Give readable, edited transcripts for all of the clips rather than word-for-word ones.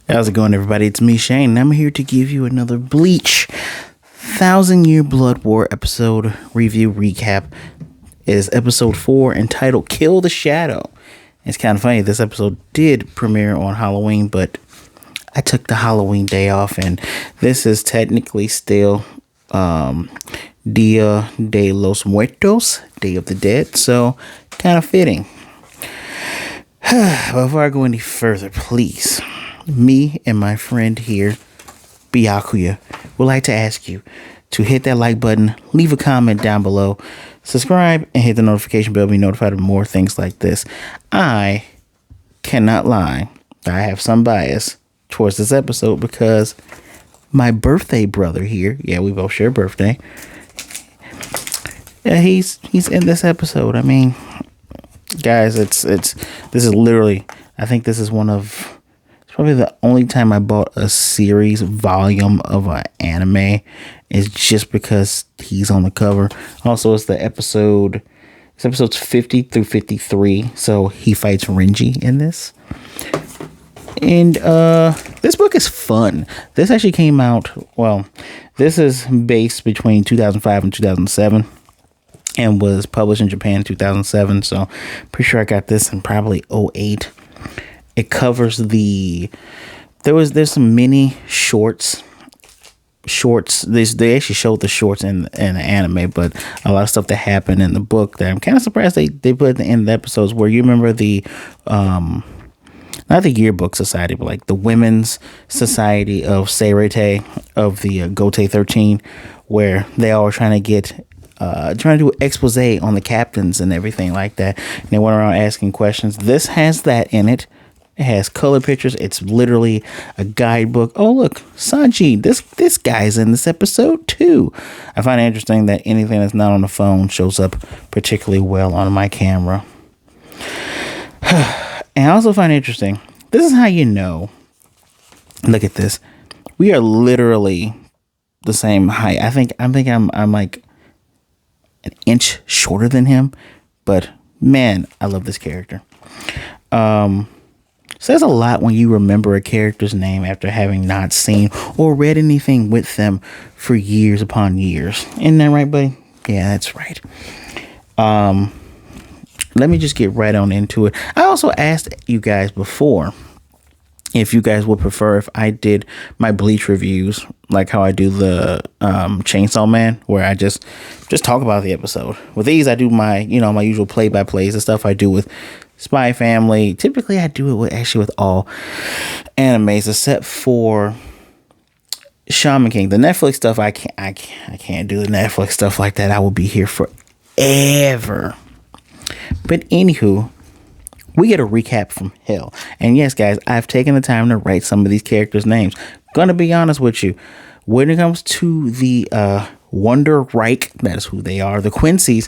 How's it going, everybody? It's me, Shane, and I'm here to give you another Bleach 1,000-Year Blood War episode review recap. It is episode 4 entitled Kill the Shadow. It's kind of funny, this episode did premiere on Halloween, but I took the Halloween day off, and this is technically still Dia de los Muertos, Day of the Dead, so kind of fitting. Before I go any further, please, me and my friend here, Byakuya, would like to ask you to hit that like button, leave a comment down below, subscribe, and hit the notification bell to be notified of more things like this. I cannot lie, I have some bias towards this episode because my birthday brother here, yeah, we both share a birthday, he's in this episode. I mean, guys, this is literally, I think this is it's probably the only time I bought a series volume of an anime is just because he's on the cover. Also, it's episodes 50 through 53, so he fights Renji in this. And this book is fun. This actually came out, well, this is based between 2005 and 2007 and was published in Japan in 2007, so pretty sure I got this in probably 2008. It covers there's some mini shorts. They actually showed the shorts in the anime, but a lot of stuff that happened in the book that I'm kind of surprised they put at the end of the episodes, where you remember the not the yearbook society, but like the women's society of Seirete of the Gotei 13, where they all were trying to do expose on the captains and everything like that. And they went around asking questions. This has that in it. It has color pictures. It's literally a guidebook. Oh, look, Sanji, this guy's in this episode too. I find it interesting that anything that's not on the phone shows up particularly well on my camera. And I also find it interesting, this is how you know, look at this. We are literally the same height. I think I'm like an inch shorter than him, but man, I love this character. Says a lot when you remember a character's name after having not seen or read anything with them for years upon years. Isn't that right, buddy? Yeah, that's right. Let me just get right on into it. I also asked you guys before if you guys would prefer if I did my Bleach reviews like how I do the Chainsaw Man, where I just talk about the episode. With these, I do my usual play-by-plays, the stuff I do with Spy Family. Typically, I do it with all animes except for Shaman King. The Netflix stuff, I can't do the Netflix stuff like that. I will be here forever. But anywho, we get a recap from hell. And yes, guys, I've taken the time to write some of these characters' names. Gonna be honest with you, when it comes to the Wandenreich, that is who they are, the Quincy's,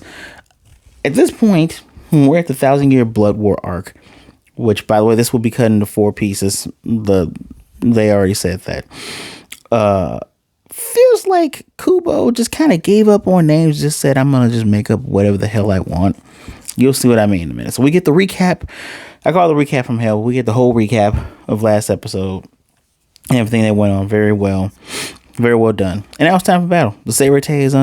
at this point, we're at the 1,000-Year Blood War arc, which, by the way, this will be cut into 4 pieces. They already said that. Feels like Kubo just kind of gave up on names, just said, I'm going to just make up whatever the hell I want. You'll see what I mean in a minute. So we get the recap. I call it the recap from hell. We get the whole recap of last episode and everything that went on. Very well. Very well done. And now it's time for battle. The Seirete is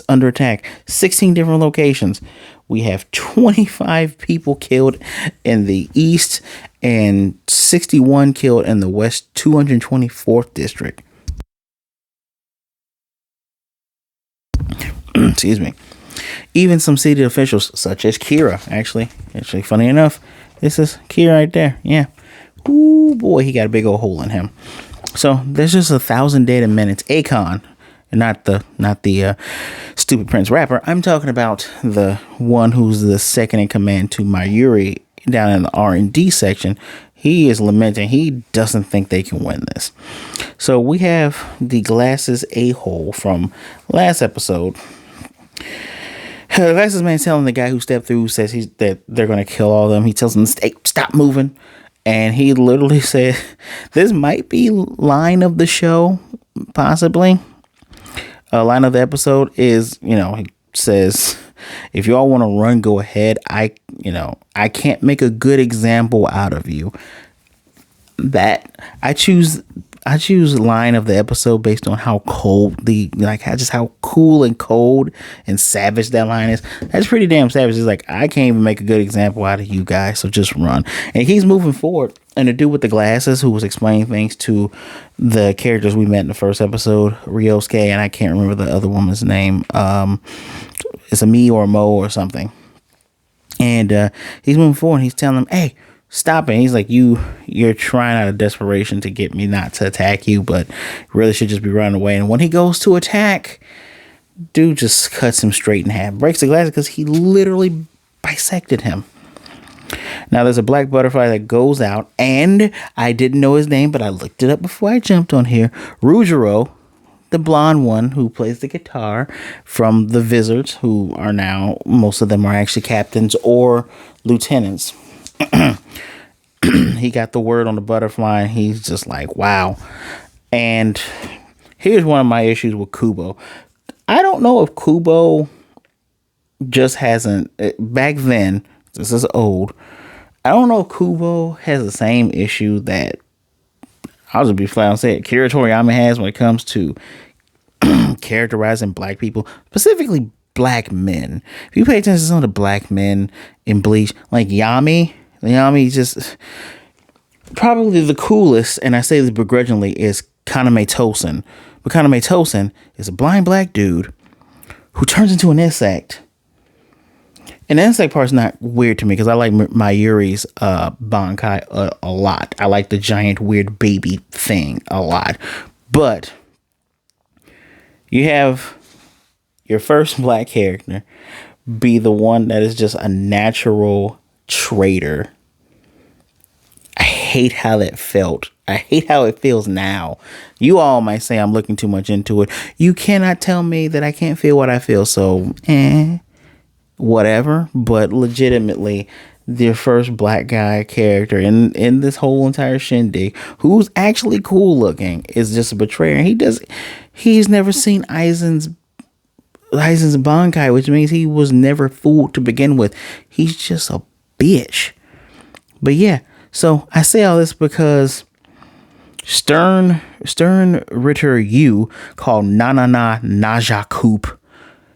under attack. 16 different locations. We have 25 people killed in the east and 61 killed in the west 224th district. Excuse me. Even some city officials, such as Kira, actually, funny enough, this is Kira right there. Yeah. Ooh, boy, he got a big old hole in him. So there's just 1,000 dead in minutes. Akon, not the stupid Prince rapper. I'm talking about the one who's the second in command to Mayuri down in the R&D section. He is lamenting. He doesn't think they can win this. So we have the glasses a-hole from last episode. The glasses man telling the guy who stepped through, says that they're going to kill all of them. He tells them, stop moving. And he literally said, this might be line of the show, possibly. A line of the episode is, he says, if you all want to run, go ahead. I can't make a good example out of you. that I choose line of the episode based on how cold how cool and cold and savage that line is. That's pretty damn savage. It's like, I can't even make a good example out of you guys, so just run. And he's moving forward. And the dude with the glasses who was explaining things to the characters we met in the first episode, Ryosuke, and I can't remember the other woman's name. It's a Me or a Mo or something. And he's moving forward and he's telling them, hey, stop it. And he's like, you're trying out of desperation to get me not to attack you, but really should just be running away. And when he goes to attack, dude just cuts him straight in half, breaks the glass because he literally bisected him. Now there's a black butterfly that goes out, and I didn't know his name, but I looked it up before I jumped on here. Rujiro, the blonde one who plays the guitar from the Wizards, who are now, most of them are actually captains or lieutenants. He got the word on the butterfly, and he's just like, wow. And here's one of my issues with Kubo. I don't know if Kubo just hasn't, back then, this is old, I don't know if Kubo has the same issue that, I'll just be flat out say it, Kira Toriyama has when it comes to characterizing black people, specifically black men. If you pay attention to some of the black men in Bleach, like Yami just probably the coolest, and I say this begrudgingly, is Kaname Tosen. But Kaname Tosen is a blind black dude who turns into an insect. And the insect part's not weird to me because I like Mayuri's Bankai a lot. I like the giant weird baby thing a lot. But you have your first black character be the one that is just a natural traitor. I hate how that felt. I hate how it feels now. You all might say I'm looking too much into it. You cannot tell me that I can't feel what I feel. So, whatever. But legitimately, the first black guy character in this whole entire shindig, who's actually cool looking, is just a betrayer. He's never seen Aizen's Bankai, which means he was never fooled to begin with. He's just a bitch. But yeah, so I say all this because Stern Ritter U, called Naja Coop,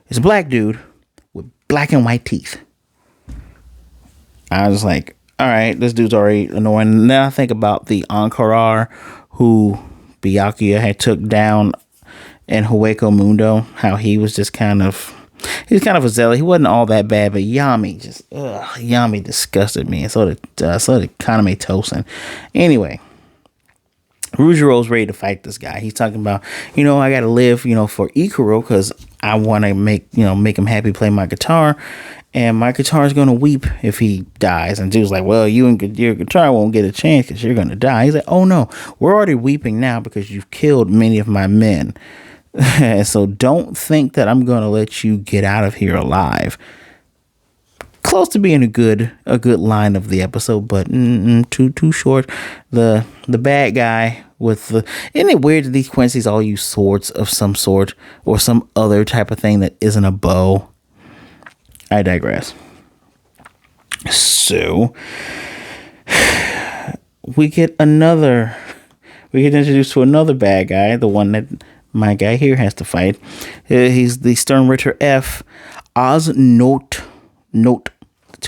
is a black dude with black and white teeth. I was like, all right, this dude's already annoying. And then I think about the Ankarar who Byakuya had took down in Hueco Mundo, how he was just kind of a zealot. He wasn't all that bad, but Yami disgusted me. And so did Kaname Tosen. Anyway, Rujiro's ready to fight this guy. He's talking about, I got to live, for Ikuro because I want to make him happy, play my guitar. And my guitar is going to weep if he dies. And dude's like, well, you and your guitar won't get a chance because you're going to die. He's like, oh no, we're already weeping now because you've killed many of my men. So don't think that I'm going to let you get out of here alive. Close to being a good line of the episode, but too short. The bad guy with the, isn't it weird that these Quincy's all use swords of some sort or some other type of thing that isn't a bow? I digress. So we get introduced to another bad guy, the one that my guy here has to fight. He's the Stern Ritter F, Oz Note, 2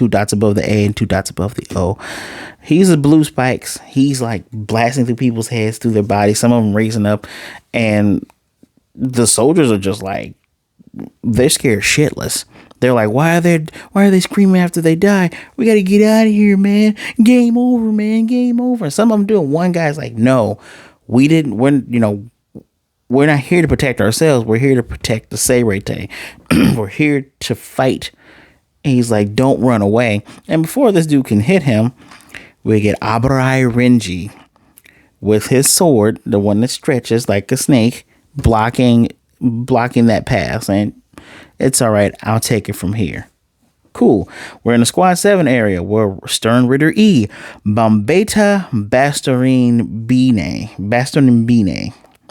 dots above the A and 2 dots above the O. He's the blue spikes. He's like blasting through people's heads, through their bodies, some of them raising up, and the soldiers are just like, they're scared shitless. They're like, why are they screaming after they die? We got to get out of here, man. Game over, man. Game over. And some of them do it. One guy's like, no, we're not here to protect ourselves. We're here to protect the Seirete. We're here to fight. And he's like, don't run away. And before this dude can hit him, we get Abarai Renji with his sword, the one that stretches like a snake, blocking that path. And it's all right. I'll take it from here. Cool. We're in the Squad 7 area where Stern Ritter E, Bombeta Bastorine Bine,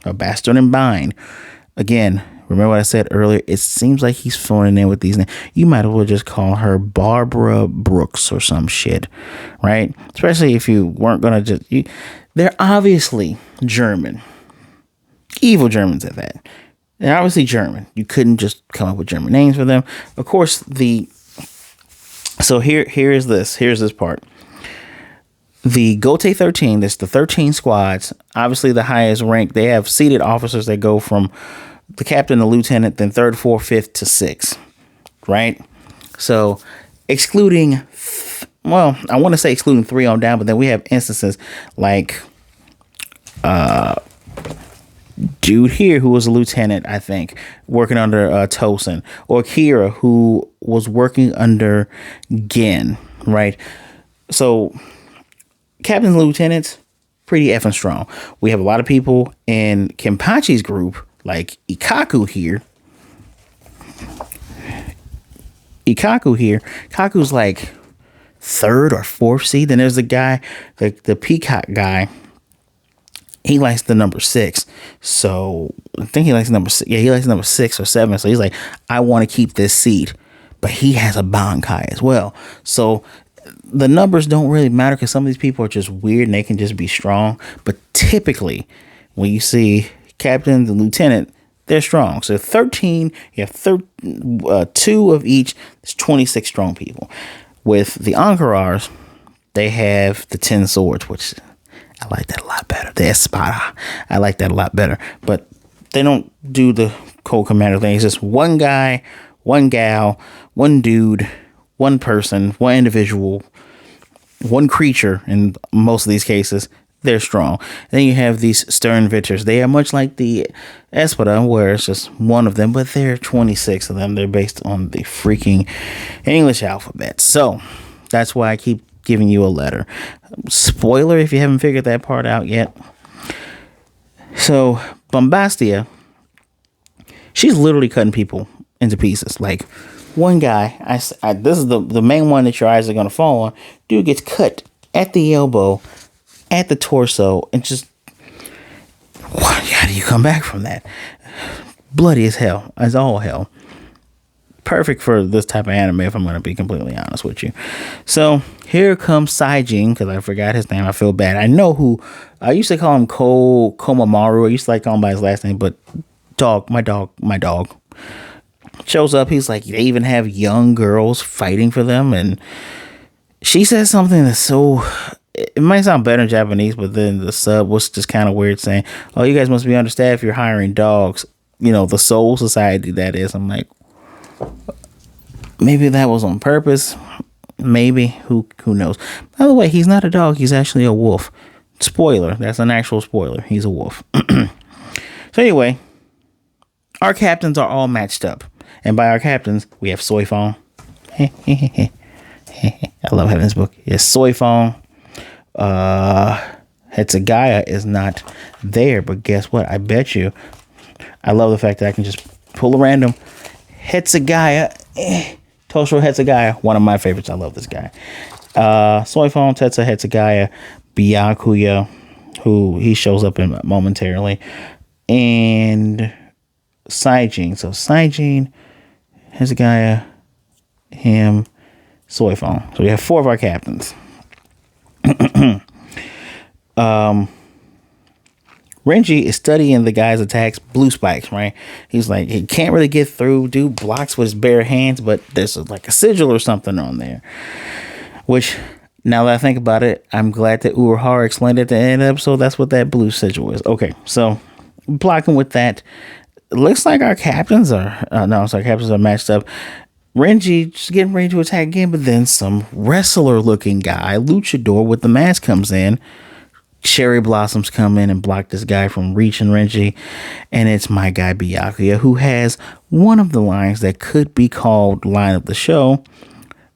or Bastorine Bine. Again, remember what I said earlier? It seems like he's phoning in with these names. You might as well just call her Barbara Brooks or some shit, right? Especially if you weren't going to just... They're obviously German. Evil Germans at that. They're obviously German. You couldn't just come up with German names for them. Of course, so here's this part. The Gotei 13, that's the 13 squads, obviously the highest rank. They have seated officers that go from the captain, the lieutenant, then 3rd, 4th, 5th to 6th, right? So excluding, well, I want to say excluding 3 on down, but then we have instances like dude here who was a lieutenant, I think, working under Tosin, or Kira who was working under Gen, right? So captains and lieutenants, pretty effing strong. We have a lot of people in Kenpachi's group, like Ikaku here. Kaku's like 3rd or 4th seed. Then there's the guy, the peacock guy. He likes the number 6. So I think he likes number 6. Yeah, he likes number 6 or 7. So he's like, I want to keep this seat. But he has a Bankai as well. So the numbers don't really matter because some of these people are just weird and they can just be strong. But typically, when you see captain and lieutenant, they're strong. So 13, you have 2 of each. There's 26 strong people. With the Ankarars, they have the 10 swords, which I like that a lot better. The Espada, I like that a lot better. But they don't do the Cold Commander thing. It's just one guy, one gal, one dude, one person, one individual, one creature. In most of these cases, they're strong. And then you have these Stern Ritters. They are much like the Espada, where it's just one of them, but there are 26 of them. They're based on the freaking English alphabet. So that's why I keep giving you a letter. Spoiler if you haven't figured that part out yet. So Bombastia, she's literally cutting people into pieces. Like one guy, this is the main one that your eyes are going to fall on. Dude gets cut at the elbow, at the torso, and just, how do you come back from that? Bloody as hell, as all hell. Perfect for this type of anime, if I'm going to be completely honest with you. So here comes Saijin, because I forgot his name. I feel bad. I know who. I used to call him Komamaru. I used to like calling him by his last name, but my dog shows up. He's like, they even have young girls fighting for them, and she says something that's so, it might sound better in Japanese, but then the sub was just kind of weird, saying, oh, you guys must be understaffed if you're hiring dogs. You know, the Soul Society, that is. I'm like, maybe that was on purpose. Maybe. Who knows? By the way, he's not a dog. He's actually a wolf. Spoiler. That's an actual spoiler. He's a wolf. So anyway, our captains are all matched up. And by our captains, we have Soifong. I love having this book. Yes, Soifong. Hetsugaya is not there. But guess what? I bet you. I love the fact that I can just pull a random Hetsugaya, Toshiro Hetsugaya, one of my favorites. I love this guy. Soifong, Tetsu, Hetsugaya, Byakuya, who he shows up in momentarily, and Saijin. So Saijin, Hetsugaya, him, Soifong. So we have 4 of our captains. Renji is studying the guy's attacks, blue spikes, right? He's like, he can't really get through. Dude blocks with his bare hands, but there's like a sigil or something on there. Which, now that I think about it, I'm glad that Urahara explained at the end of the episode. That's what that blue sigil is. Okay, so blocking with that. It looks like our captains are, captains are matched up. Renji just getting ready to attack again, but then some wrestler-looking guy, luchador with the mask, comes in. Cherry blossoms come in and block this guy from reaching Renji, and it's my guy Byakuya, who has one of the lines that could be called line of the show,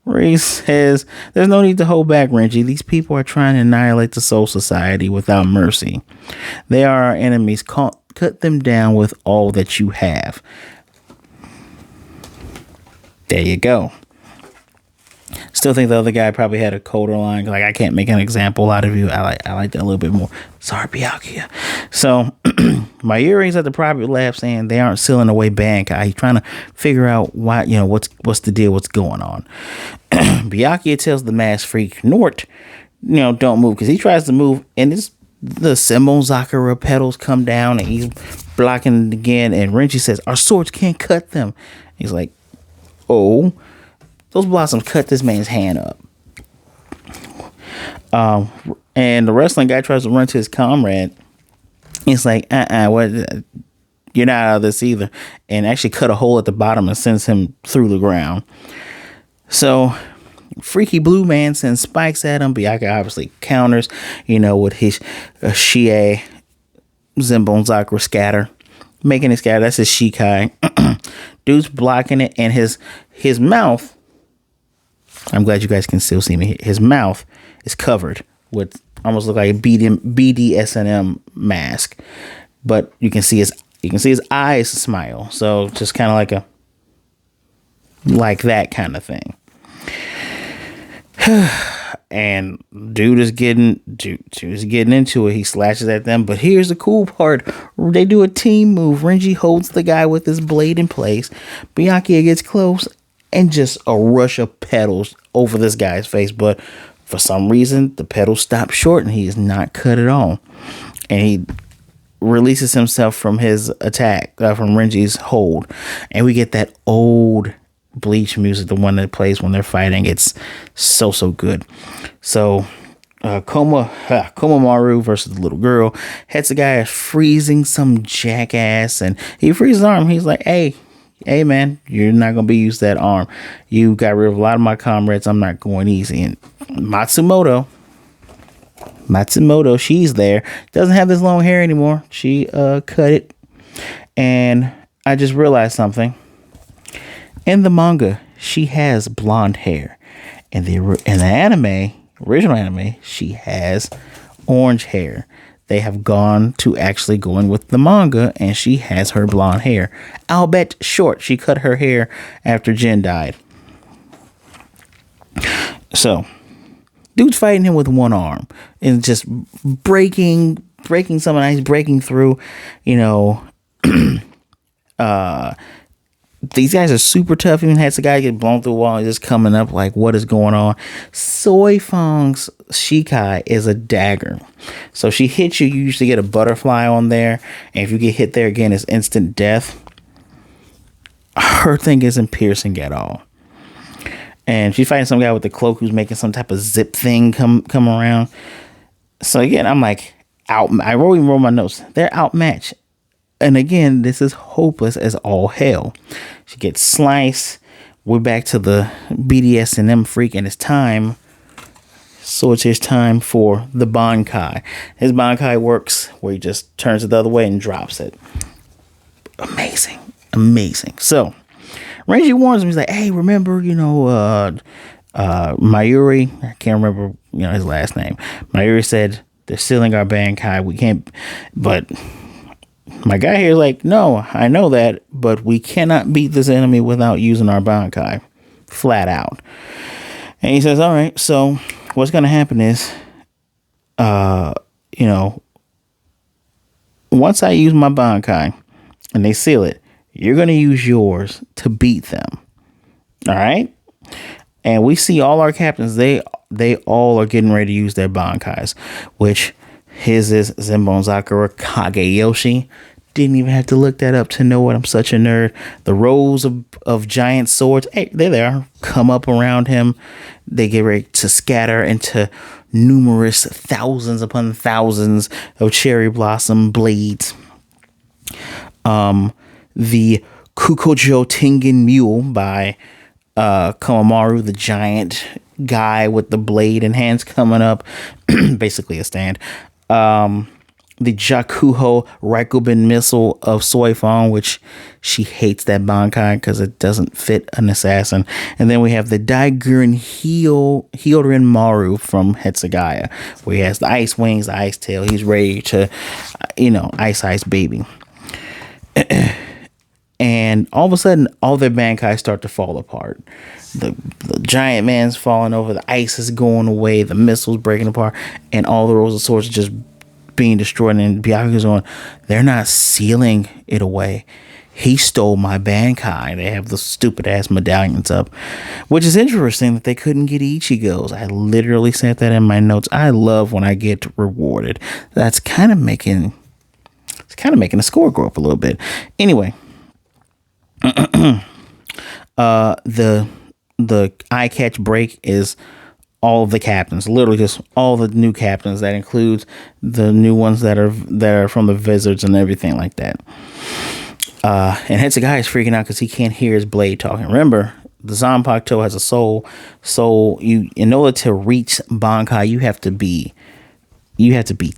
where he says, there's no need to hold back, Renji. These people are trying to annihilate the Soul Society without mercy. They are our enemies. Cut them down with all that you have. There you go. Still think the other guy probably had a colder line. Like, I can't make an example out of you. I like that a little bit more. Sorry, Byakuya. So, my earrings at the private lab saying they aren't sealing away Bankai. He's trying to figure out why, what's the deal, what's going on. Byakuya tells the masked freak, Nort, don't move. Because he tries to move, and this the Senbon Sakura petals come down and he's blocking it again. And Renji says, "Our swords can't cut them." He's like, "Oh, those blossoms cut this man's hand up." And the wrestling guy tries to run to his comrade. He's like, what? You're not out of this either. And actually cut a hole at the bottom and sends him through the ground. So Freaky Blue Man sends spikes at him. Byakuya obviously counters, with his Shie Zenbon Sakura scatter. Making it scatter. That's his Shikai. Dude's blocking it. And his mouth, I'm glad you guys can still see me. His mouth is covered with almost look like a BDSM mask. But you can see his eyes smile. So just kind of like that kind of thing. And dude is getting into it. He slashes at them. But here's the cool part. They do a team move. Renji holds the guy with his blade in place. Byakuya gets close and just a rush of petals over this guy's face. But for some reason, the petals stop short and he is not cut at all. And he releases himself from his attack, from Renji's hold. And we get that old Bleach music, the one that plays when they're fighting. It's so good. So Komaru versus the little girl. Hetsugai is freezing some jackass, and he freezes his arm. He's like, hey man, you're not gonna be used that arm. You got rid of a lot of my comrades. I'm not going easy. And Matsumoto, she's there. Doesn't have this long hair anymore. She cut it. And I just realized something. In the manga, she has blonde hair. In the original anime, she has orange hair. They have gone to actually going with the manga, and she has her blonde hair. I'll bet short. She cut her hair after Jin died. So, dude's fighting him with one arm and just breaking some ice, breaking through, these guys are super tough. Even had the guy get blown through the wall and just coming up like, what is going on? Soy Fong's Shikai is a dagger. So she hits you, you usually get a butterfly on there. And if you get hit there again, it's instant death. Her thing isn't piercing at all. And she's fighting some guy with the cloak who's making some type of zip thing come around. So again, I'm like, I even wrote my notes. They're outmatched. And again, this is hopeless as all hell. She gets sliced. We're back to the BDSM freak, and it's time. So it's his time for the Bankai. His Bankai works where he just turns it the other way and drops it. Amazing. So Reishi warns him. He's like, hey, remember, Mayuri? I can't remember, his last name. Mayuri said, they're stealing our Bankai. We can't, but my guy here is like, no, I know that, but we cannot beat this enemy without using our Bankai. Flat out. And he says, all right, so what's going to happen is, once I use my Bankai and they seal it, you're going to use yours to beat them. All right? And we see all our captains, they all are getting ready to use their Bankais, which his is Zenbon Sakura Kageyoshi. Didn't even have to look that up to know it. I'm such a nerd. The rows of giant swords, hey, they're there, come up around him. They get ready to scatter into numerous thousands upon thousands of cherry blossom blades. The Kukojo Tengen Mule by Komaru, the giant guy with the blade and hands coming up, basically a stand. The Jakuho Raikkoben missile of Soifong, which she hates that Bankai because it doesn't fit an assassin. And then we have the Daiguren Hyorin Maru from Hetsugaya, where he has the ice wings, the ice tail. He's ready to, ice baby. And all of a sudden, all their Bankai start to fall apart. The giant man's falling over, the ice is going away, the missiles breaking apart, and all the rows of swords are just being destroyed. And Byakuya's on, they're not sealing it away. he stole my Bankai. They have the stupid ass medallions up, which is interesting that they couldn't get Ichigo's. I literally said that in my notes. I love when I get rewarded. It's kind of making the score go up a little bit. Anyway, the eye catch break is all of the captains, literally just all the new captains. That includes the new ones that are from the Wizards and everything like that. And Hetsugai is freaking out because he can't hear his blade talking. Remember, the Zanpakuto has a soul. So in order to reach Bankai, you have to be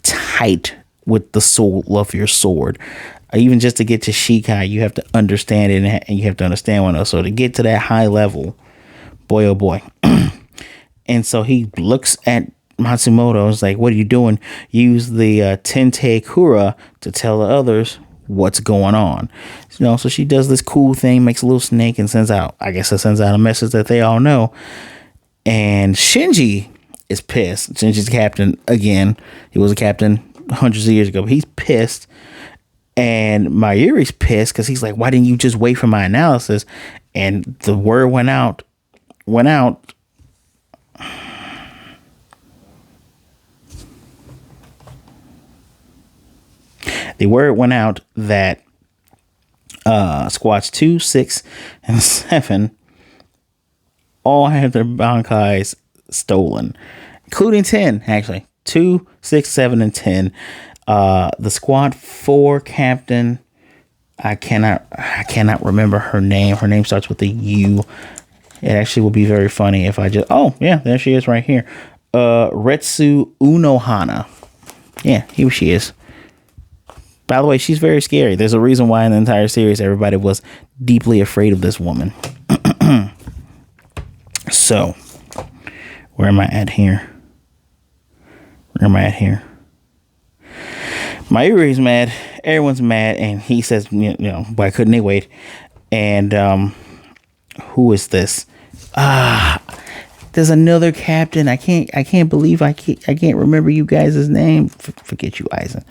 tight with the soul of your sword. Even just to get to Shikai, you have to understand it, and you have to understand one else. So to get to that high level, boy oh boy. And so he looks at Matsumoto. It's like, what are you doing? Use the Tente Kura to tell the others what's going on. So she does this cool thing, makes a little snake, and sends out a message that they all know. And Shinji is pissed. Shinji's captain again. He was a captain hundreds of years ago, but he's pissed. And Mayuri's pissed because he's like, why didn't you just wait for my analysis? And the word went out. The word went out that squads 2, 6, and 7 all had their Bankais stolen, including 10, actually. 2, 6, 7, and 10. The squad 4 captain, I cannot remember her name. Her name starts with a U. It actually would be very funny if I just... Oh, yeah, there she is right here. Retsu Unohana. Yeah, here she is. By the way, she's very scary. There's a reason why in the entire series everybody was deeply afraid of this woman. So, where am I at here? Mayuri's mad. Everyone's mad, and he says, why couldn't they wait? And who is this? There's another captain. I can't believe I can't remember you guys' name. Forget you, Aizen.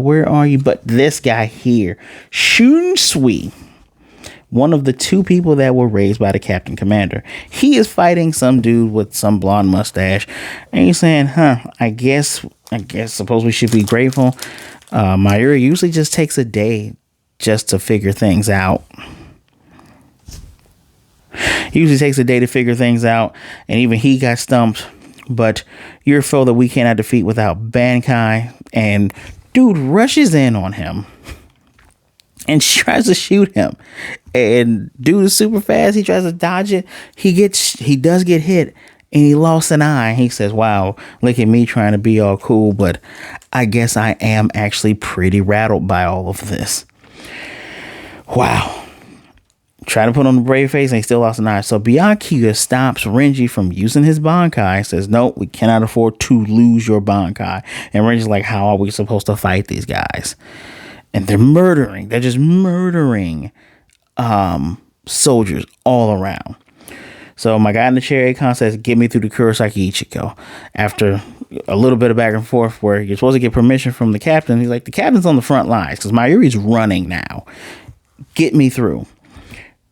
Where are you? But this guy here, Shunsui, one of the 2 people that were raised by the captain commander. He is fighting some dude with some blonde mustache, and he's saying, I guess suppose we should be grateful. Mayuri usually just takes a day just to figure things out. He usually takes a day to figure things out, and even he got stumped. But you're a foe that we cannot defeat without Bankai. And dude rushes in on him and tries to shoot him. And dude is super fast. He tries to dodge it. He does get hit, and he lost an eye. He says, wow, look at me trying to be all cool, but I guess I am actually pretty rattled by all of this. Wow. Try to put on a brave face, and he still lost an eye. So Byakuya stops Renji from using his Bankai. Says, no, we cannot afford to lose your Bankai. And Renji's like, how are we supposed to fight these guys? And they're just murdering soldiers all around. So my guy in the chair, Akon, says, get me through the Kurosaki Ichigo. After a little bit of back and forth where you're supposed to get permission from the captain, he's like, the captain's on the front lines because Mayuri's running now. Get me through.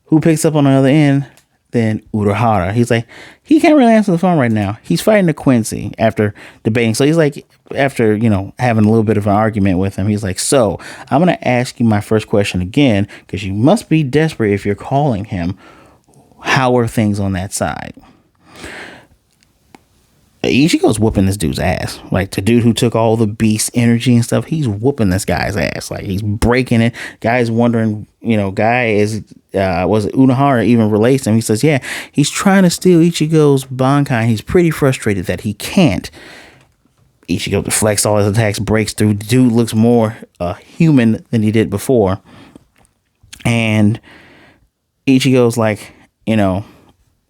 Who picks up on the other end? Then Urahara. He's like, he can't really answer the phone right now. He's fighting the Quincy after debating. So he's like, after, having a little bit of an argument with him, he's like, so I'm going to ask you my first question again, because you must be desperate if you're calling him. How are things on that side? Ichigo's whooping this dude's ass. Like, the dude who took all the beast energy and stuff, he's whooping this guy's ass. Like, he's breaking it. Guy's wondering, Guy is, was it Unohara even relates to him? He says, yeah, he's trying to steal Ichigo's Bankai. He's pretty frustrated that he can't. Ichigo deflects all his attacks, breaks through. The dude looks more human than he did before. And Ichigo's like,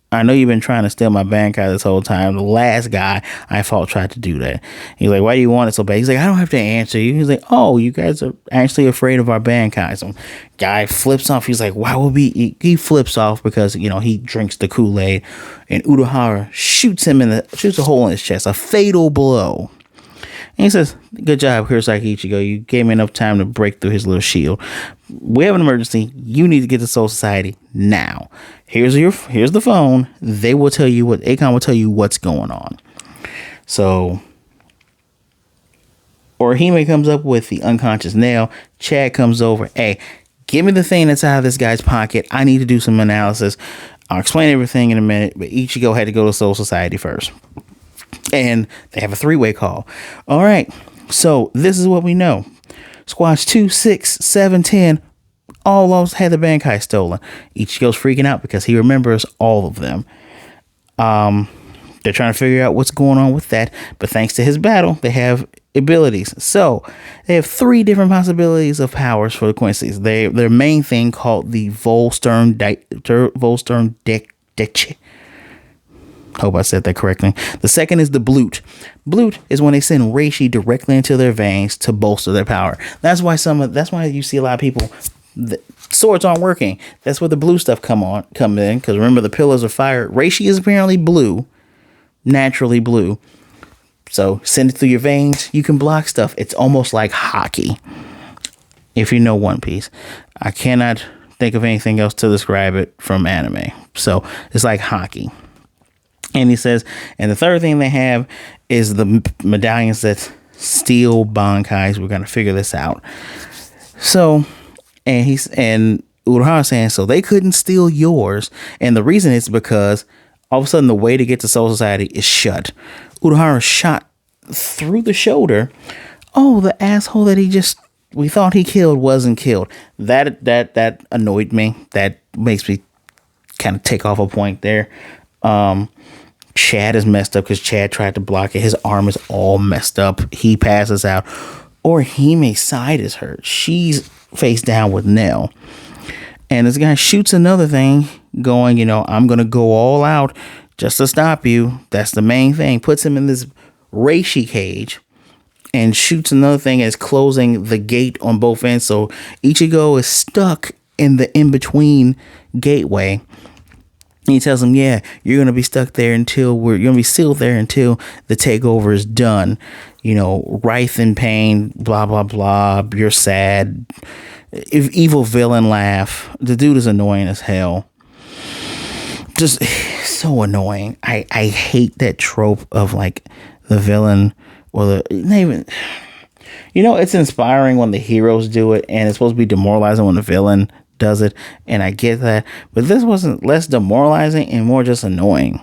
I know you've been trying to steal my Bankai this whole time. The last guy I fought tried to do that. He's like, why do you want it so bad? He's like, I don't have to answer you. He's like, oh, you guys are actually afraid of our Bankai. So guy flips off. He's like, why would we? He flips off because, he drinks the Kool-Aid. And Urahara shoots a hole in his chest, a fatal blow. And he says, good job, Kurosaki Ichigo. You gave me enough time to break through his little shield. We have an emergency. You need to get to Soul Society now. Here's the phone. They will tell you Akon will tell you what's going on. So Orihime comes up with the unconscious nail. Chad comes over. Hey, give me the thing that's out of this guy's pocket. I need to do some analysis. I'll explain everything in a minute, but Ichigo had to go to Soul Society first. And they have a 3-way call. All right, so this is what we know. Squads 2, 6, 7, 10, all those had the Bankai stolen. Ichigo's freaking out because he remembers all of them. They're trying to figure out what's going on with that, but thanks to his battle, they have abilities. So they have 3 different possibilities of powers for the Quincy's. Their main thing called the Volstern Deche. Hope I said that correctly. The second is the Bleach. Bleach is when they send Reishi directly into their veins to bolster their power. That's why you see a lot of people. The swords aren't working. That's where the blue stuff come in. Because remember, the pillars are fire. Reishi is apparently blue, naturally blue. So send it through your veins. You can block stuff. It's almost like hockey. If you know One Piece, I cannot think of anything else to describe it from anime. So it's like hockey. And he says, and the third thing they have is the medallions that steal Bankais. We're going to figure this out. So, and Urahara saying, so they couldn't steal yours. And the reason is because all of a sudden the way to get to Soul Society is shut. Urahara shot through the shoulder. Oh, the asshole that we thought he killed wasn't killed. That annoyed me. That makes me kind of take off a point there. Chad is messed up because Chad tried to block it. His arm is all messed up. He passes out. Orihime's side is hurt. She's face down with Nell. And this guy shoots another thing going, I'm going to go all out just to stop you. That's the main thing. Puts him in this Reishi cage and shoots another thing as closing the gate on both ends. So Ichigo is stuck in the in-between gateway. And he tells him, yeah, you're going to be stuck there you're going to be sealed there until the takeover is done. Writhe in pain, blah, blah, blah. You're sad. Evil villain laugh. The dude is annoying as hell. Just so annoying. I hate that trope of like the villain or it's inspiring when the heroes do it, and it's supposed to be demoralizing when the villain does it, and I get that, but this wasn't less demoralizing and more just annoying.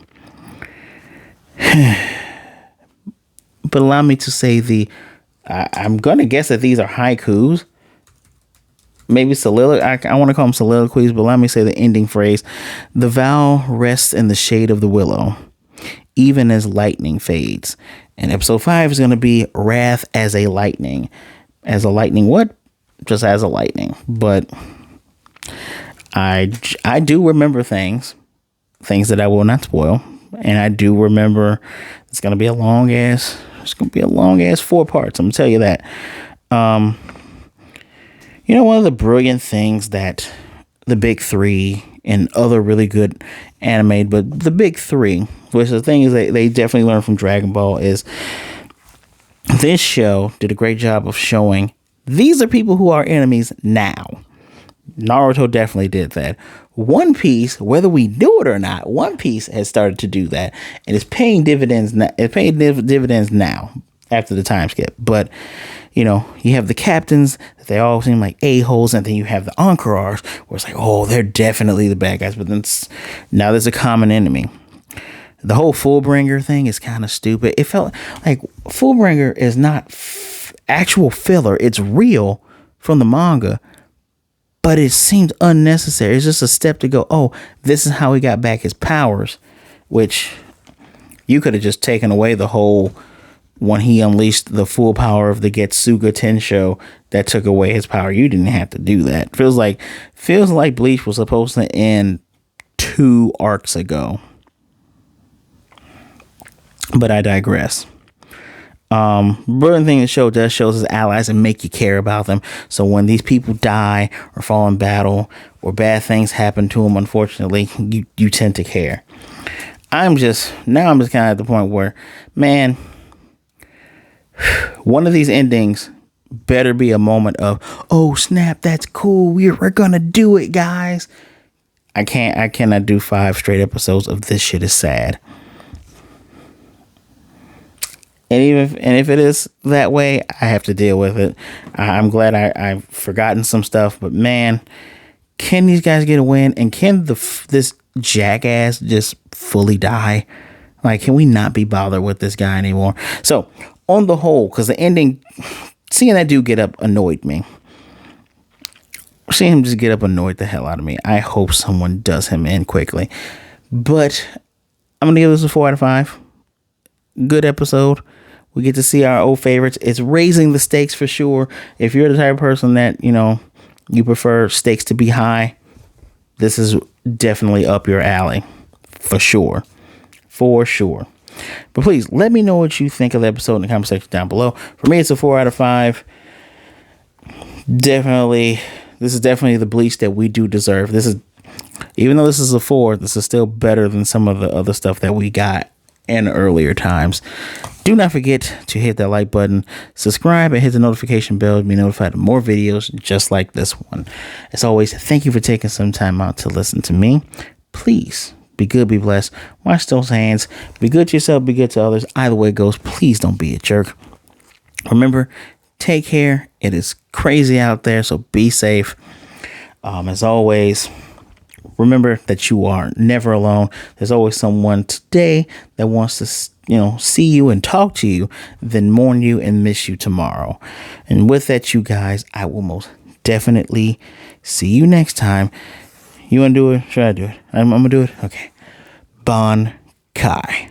But allow me to say I'm gonna guess that these are haikus, maybe soliloquy. I want to call them soliloquies, but let me say the ending phrase: the vow rests in the shade of the willow, even as lightning fades. And episode 5 is going to be wrath as a lightning. As a lightning what? Just as a lightning. But I do remember things that I will not spoil, and I do remember it's gonna be a long ass 4 parts. I'm gonna tell you that. One of the brilliant things that the big 3 and other really good anime, but the big 3, which the thing is they definitely learned from Dragon Ball, is this show did a great job of showing these are people who are enemies now. Naruto definitely did that. One Piece, whether we knew it or not, One Piece has started to do that, and it's paying dividends. It's paying dividends now after the time skip. But you have the captains; they all seem like a-holes, and then you have the Ankarars, where it's like, oh, they're definitely the bad guys. But then now there's a common enemy. The whole Fullbringer thing is kind of stupid. It felt like Fullbringer is not actual filler; it's real from the manga. But it seemed unnecessary. It's just a step to go, oh, this is how he got back his powers, which you could have just taken away the whole when he unleashed the full power of the Getsuga Tensho that took away his power. You didn't have to do that. Feels like Bleach was supposed to end 2 arcs ago. But I digress. Brilliant thing the show does shows his allies and make you care about them. So when these people die or fall in battle or bad things happen to them, unfortunately, you tend to care. I'm just kind of at the point where, man, One of these endings better be a moment of, oh snap, that's cool. We're gonna do it, guys. I cannot do 5 straight episodes of this shit is sad. And if it is that way, I have to deal with it. I'm glad I've forgotten some stuff, but man, can these guys get a win? And can this jackass just fully die? Like, can we not be bothered with this guy anymore? So, on the whole, because the ending, seeing that dude get up annoyed me. Seeing him just get up annoyed the hell out of me. I hope someone does him in quickly. But I'm going to give this a 4 out of 5. Good episode. We get to see our old favorites. It's raising the stakes for sure. If you're the type of person that, you prefer stakes to be high, this is definitely up your alley. For sure. For sure. But please, let me know what you think of the episode in the comment section down below. For me, it's a 4 out of 5. This is definitely the Bleach that we do deserve. Even though this is a 4, this is still better than some of the other stuff that we got in earlier times. Do not forget to hit that like button, subscribe, and hit the notification bell to be notified of more videos just like this one. As always, thank you for taking some time out to listen to me. Please be good, be blessed, wash those hands, be good to yourself, be good to others. Either way it goes, please don't be a jerk. Remember, take care. It is crazy out there, so be safe. As always, remember that you are never alone. There's always someone today that wants to, see you and talk to you, then mourn you and miss you tomorrow. And with that, you guys, I will most definitely see you next time. You want to do it? Should I do it? I'm going to do it? Okay. Bankai.